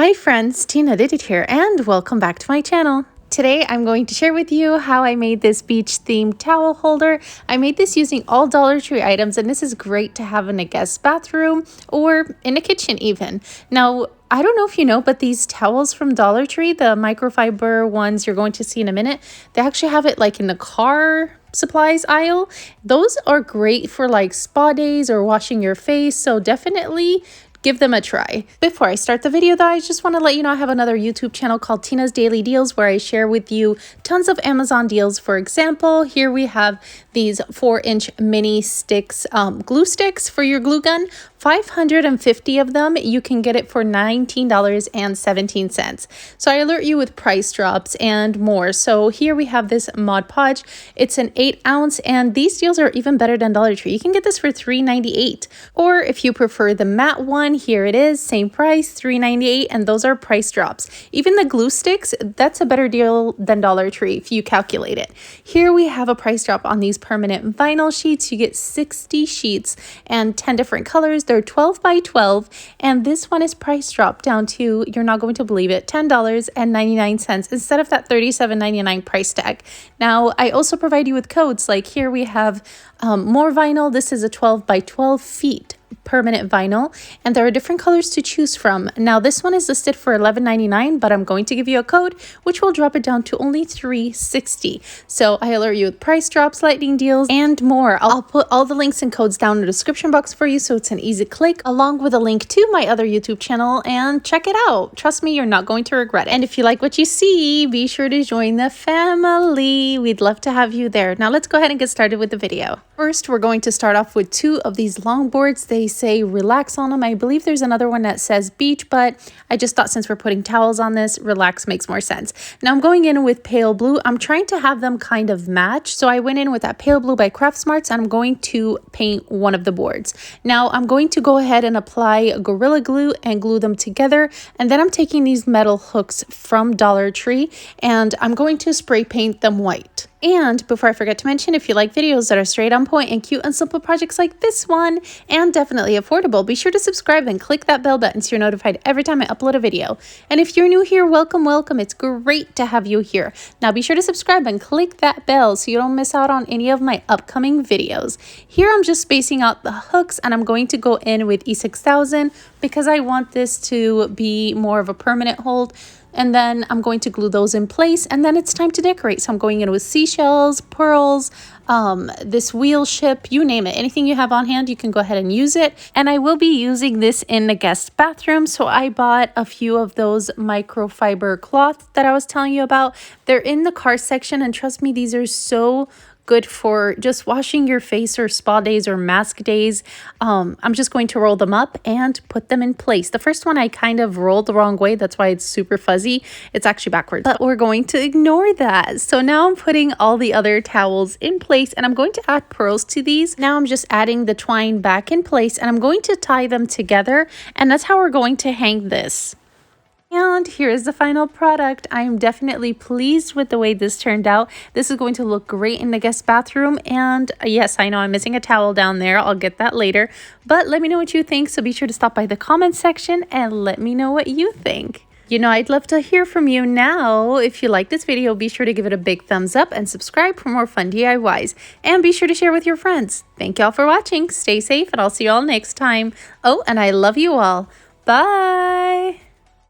Hi friends, Tina did it here and welcome back to my channel. Today I'm going to share with you how I made this beach themed towel holder. I made this using all Dollar Tree items, and this is great to have in a guest bathroom or in a kitchen even. Now, I don't know if you know, but these towels from Dollar Tree, the microfiber ones you're going to see in a minute, they actually have it like in the car supplies aisle. Those are great for like spa days or washing your face, so definitely give them a try. Before I start the video though, I just want to let you know I have another YouTube channel called Tina's Daily Deals where I share with you tons of Amazon deals. For example, here we have these 4-inch mini sticks, glue sticks for your glue gun. 550 of them. You can get it for $19.17. So I alert you with price drops and more. So here we have this Mod Podge. It's an 8-ounce, and these deals are even better than Dollar Tree. You can get this for $3.98. Or if you prefer the matte one, here it is, same price, $3.98, and those are price drops. Even the glue sticks, that's a better deal than Dollar Tree if you calculate it. Here we have a price drop on these permanent vinyl sheets. You get 60 sheets and 10 different colors. They're 12 by 12, and this one is price dropped down to, you're not going to believe it, $10.99 instead of that $37.99 price tag. Now, I also provide you with codes. Like here we have more vinyl. This is a 12 by 12 feet permanent vinyl, and there are different colors to choose from. Now this one is listed for $11.99, but I'm going to give you a code which will drop it down to only $3.60. So I alert you with price drops, lightning deals, and more. I'll put all the links and codes down in the description box for you, so it's an easy click, along with a link to my other YouTube channel, and check it out. Trust me, you're not going to regret it. And if you like what you see, be sure to join the family. We'd love to have you there. Now let's go ahead and get started with the video. First, we're going to start off with 2 of these long boards. They say relax on them. I believe there's another one that says beach, but I just thought since we're putting towels on this, relax makes more sense. Now I'm going in with pale blue. I'm trying to have them kind of match, so I went in with that pale blue by Craft Smarts, and I'm going to paint one of the boards. Now I'm going to go ahead and apply Gorilla Glue and glue them together, and then I'm taking these metal hooks from Dollar Tree and I'm going to spray paint them white. And before I forget to mention, if you like videos that are straight on point and cute and simple projects like this one, and definitely affordable, be sure to subscribe and click that bell button so you're notified every time I upload a video. And if you're new here, welcome, welcome. It's great to have you here. Now be sure to subscribe and click that bell so you don't miss out on any of my upcoming videos. Here I'm just spacing out the hooks, and I'm going to go in with E6000 because I want this to be more of a permanent hold. And then I'm going to glue those in place, and then it's time to decorate. So I'm going in with seashells, pearls, this wheel ship, you name it. Anything you have on hand, you can go ahead and use it. And I will be using this in the guest bathroom. So I bought a few of those microfiber cloths that I was telling you about. They're in the car section, and trust me, these are so good for just washing your face or spa days or mask days. I'm just going to roll them up and put them in place. The first one I kind of rolled the wrong way. That's why it's super fuzzy. It's actually backwards, but we're going to ignore that. So now I'm putting all the other towels in place, and I'm going to add pearls to these. Now I'm just adding the twine back in place, and I'm going to tie them together, and that's how we're going to hang this. And here is the final product. I am definitely pleased with the way this turned out. This is going to look great in the guest bathroom. And yes, I know I'm missing a towel down there. I'll get that later. But let me know what you think. So be sure to stop by the comment section and let me know what you think. You know, I'd love to hear from you now. If you like this video, be sure to give it a big thumbs up and subscribe for more fun DIYs. And be sure to share with your friends. Thank y'all for watching. Stay safe, and I'll see you all next time. Oh, and I love you all. Bye.